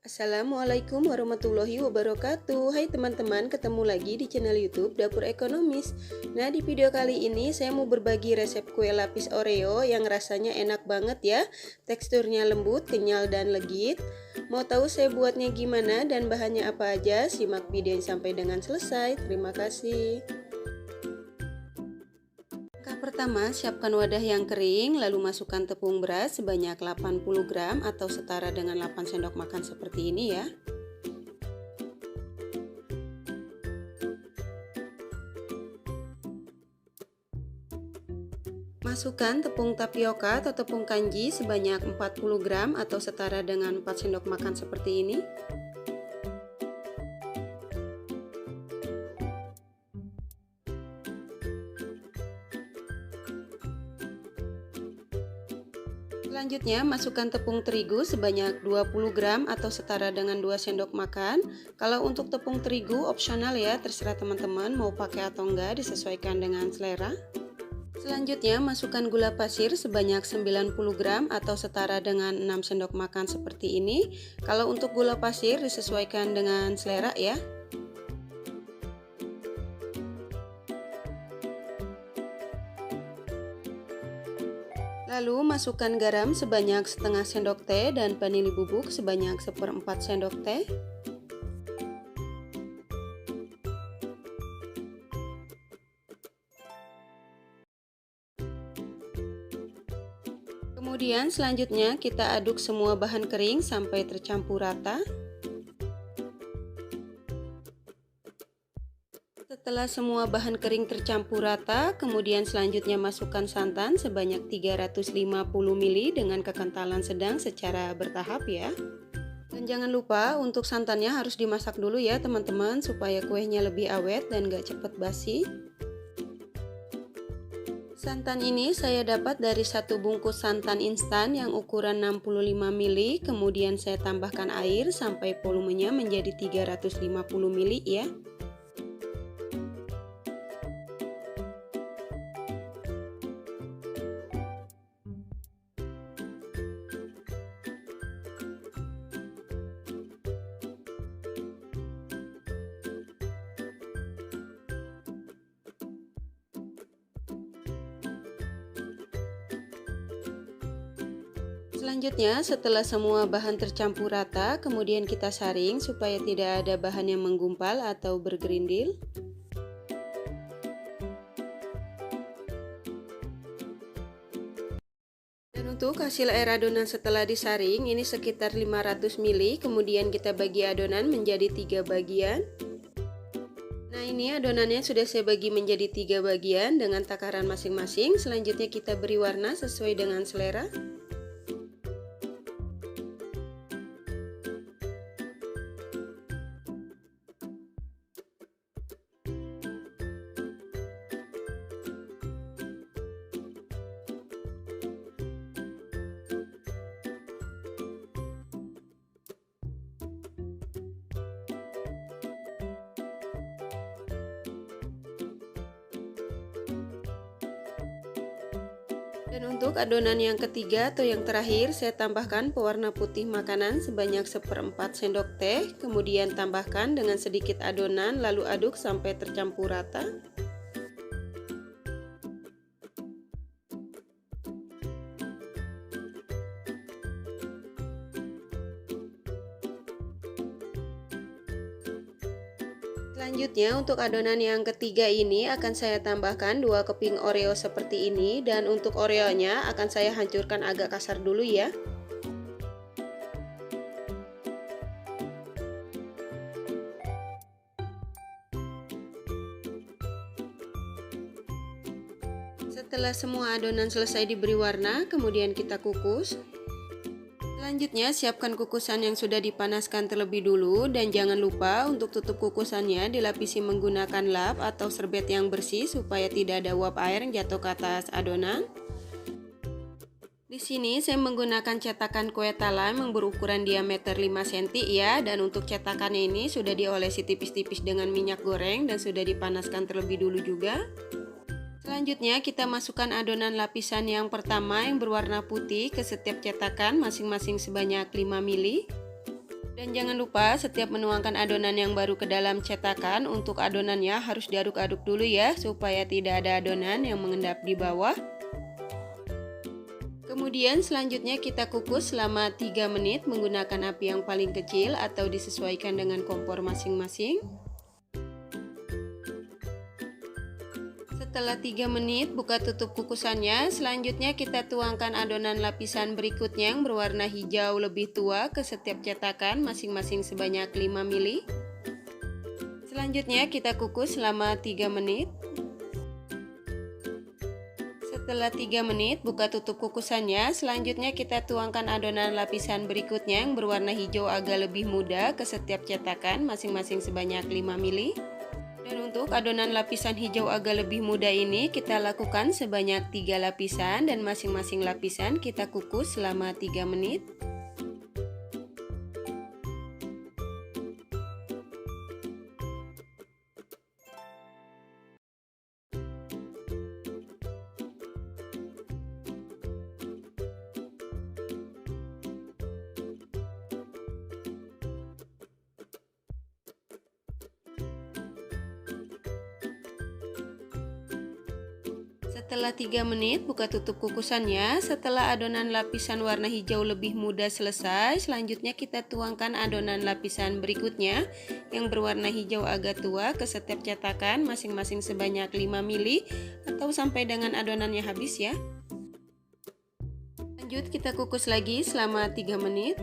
Assalamualaikum warahmatullahi wabarakatuh. Hai teman-teman, ketemu lagi di channel YouTube Dapur Ekonomis. Nah, di video kali ini saya mau berbagi resep kue lapis Oreo yang rasanya enak banget ya. Teksturnya lembut, kenyal, dan legit. Mau tahu saya buatnya gimana dan bahannya apa aja? Simak video sampai dengan selesai. Terima kasih. Pertama, siapkan wadah yang kering, lalu masukkan tepung beras sebanyak 80 gram atau setara dengan 8 sendok makan seperti ini ya. Masukkan tepung tapioka atau tepung kanji sebanyak 40 gram atau setara dengan 4 sendok makan seperti ini. Selanjutnya, masukkan tepung terigu sebanyak 20 gram atau setara dengan 2 sendok makan. Kalau untuk tepung terigu opsional ya, terserah teman-teman mau pakai atau enggak, disesuaikan dengan selera. Selanjutnya, masukkan gula pasir sebanyak 90 gram atau setara dengan 6 sendok makan seperti ini. Kalau untuk gula pasir disesuaikan dengan selera ya. Lalu masukkan garam sebanyak setengah sendok teh dan vanili bubuk sebanyak 1/4 sendok teh. Kemudian selanjutnya kita aduk semua bahan kering sampai tercampur rata. Setelah semua bahan kering tercampur rata, kemudian selanjutnya masukkan santan sebanyak 350 ml dengan kekentalan sedang secara bertahap ya. Dan jangan lupa untuk santannya harus dimasak dulu ya teman-teman, supaya kuenya lebih awet dan gak cepet basi. Santan ini saya dapat dari satu bungkus santan instan yang ukuran 65 ml, kemudian saya tambahkan air sampai volumenya menjadi 350 ml ya. Selanjutnya, setelah semua bahan tercampur rata, kemudian kita saring supaya tidak ada bahan yang menggumpal atau bergerindil. Dan untuk hasil air adonan setelah disaring, ini sekitar 500 ml, kemudian kita bagi adonan menjadi 3 bagian. Nah, ini adonannya sudah saya bagi menjadi 3 bagian dengan takaran masing-masing. Selanjutnya kita beri warna sesuai dengan selera. Dan untuk adonan yang ketiga atau yang terakhir, saya tambahkan pewarna putih makanan sebanyak 1/4 sendok teh, kemudian tambahkan dengan sedikit adonan lalu aduk sampai tercampur rata. Selanjutnya untuk adonan yang ketiga ini akan saya tambahkan 2 keping Oreo seperti ini, dan untuk Oreonya akan saya hancurkan agak kasar dulu ya. Setelah semua adonan selesai diberi warna, kemudian kita kukus. Selanjutnya, siapkan kukusan yang sudah dipanaskan terlebih dulu, dan jangan lupa untuk tutup kukusannya dilapisi menggunakan lap atau serbet yang bersih supaya tidak ada uap air yang jatuh ke atas adonan. Di sini saya menggunakan cetakan kue talam yang berukuran diameter 5 cm ya, dan untuk cetakannya ini sudah diolesi tipis-tipis dengan minyak goreng dan sudah dipanaskan terlebih dulu juga. Selanjutnya kita masukkan adonan lapisan yang pertama yang berwarna putih ke setiap cetakan masing-masing sebanyak 5 ml. Dan jangan lupa setiap menuangkan adonan yang baru ke dalam cetakan, untuk adonannya harus diaduk-aduk dulu ya, supaya tidak ada adonan yang mengendap di bawah. Kemudian selanjutnya kita kukus selama 3 menit menggunakan api yang paling kecil atau disesuaikan dengan kompor masing-masing. Setelah 3 menit, buka tutup kukusannya. Selanjutnya kita tuangkan adonan lapisan berikutnya yang berwarna hijau lebih tua ke setiap cetakan masing-masing sebanyak 5 ml. Selanjutnya kita kukus selama 3 menit. Setelah 3 menit, buka tutup kukusannya. Selanjutnya kita tuangkan adonan lapisan berikutnya yang berwarna hijau agak lebih muda ke setiap cetakan masing-masing sebanyak 5 ml. Dan untuk adonan lapisan hijau agak lebih muda ini kita lakukan sebanyak 3 lapisan dan masing-masing lapisan kita kukus selama 3 menit. Setelah 3 menit, buka tutup kukusannya. Setelah adonan lapisan warna hijau lebih muda selesai, selanjutnya kita tuangkan adonan lapisan berikutnya yang berwarna hijau agak tua ke setiap cetakan masing-masing sebanyak 5 ml atau sampai dengan adonannya habis ya. Lanjut kita kukus lagi selama 3 menit.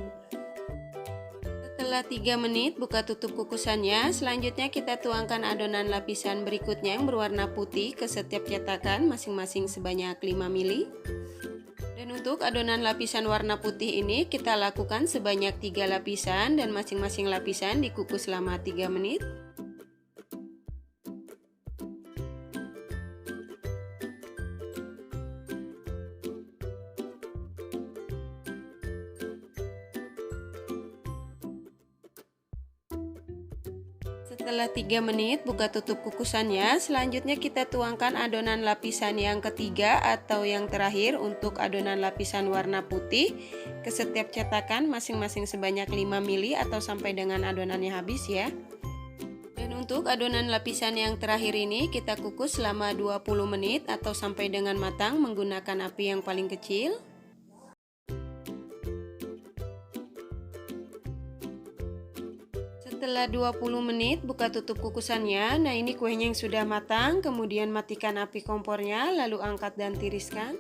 Setelah 3 menit, buka tutup kukusannya. Selanjutnya kita tuangkan adonan lapisan berikutnya yang berwarna putih ke setiap cetakan masing-masing sebanyak 5 ml. Dan untuk adonan lapisan warna putih ini kita lakukan sebanyak 3 lapisan dan masing-masing lapisan dikukus selama 3 menit. Setelah 3 menit, buka tutup kukusannya. Selanjutnya kita tuangkan adonan lapisan yang ketiga atau yang terakhir untuk adonan lapisan warna putih ke setiap cetakan masing-masing sebanyak 5 ml atau sampai dengan adonannya habis ya. Dan untuk adonan lapisan yang terakhir ini kita kukus selama 20 menit atau sampai dengan matang menggunakan api yang paling kecil. Setelah 20 menit, buka tutup kukusannya. Nah, ini kuenya yang sudah matang, kemudian matikan api kompornya, lalu angkat dan tiriskan.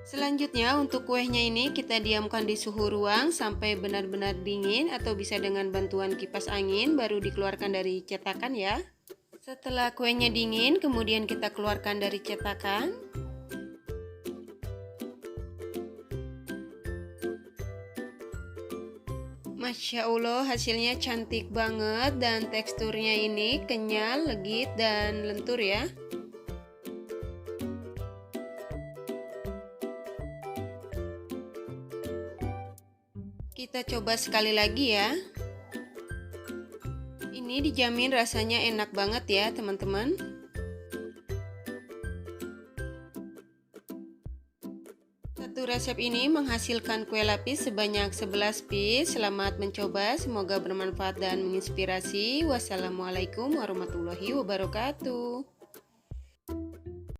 Selanjutnya, untuk kuenya ini kita diamkan di suhu ruang sampai benar-benar dingin atau bisa dengan bantuan kipas angin, baru dikeluarkan dari cetakan ya. Setelah kuenya dingin, kemudian kita keluarkan dari cetakan. Masya Allah, hasilnya cantik banget dan teksturnya ini kenyal, legit, dan lentur ya. Kita coba sekali lagi ya. Ini dijamin rasanya enak banget ya teman-teman. Satu resep ini menghasilkan kue lapis sebanyak 11 piece. Selamat mencoba, semoga bermanfaat dan menginspirasi. Wassalamualaikum warahmatullahi wabarakatuh.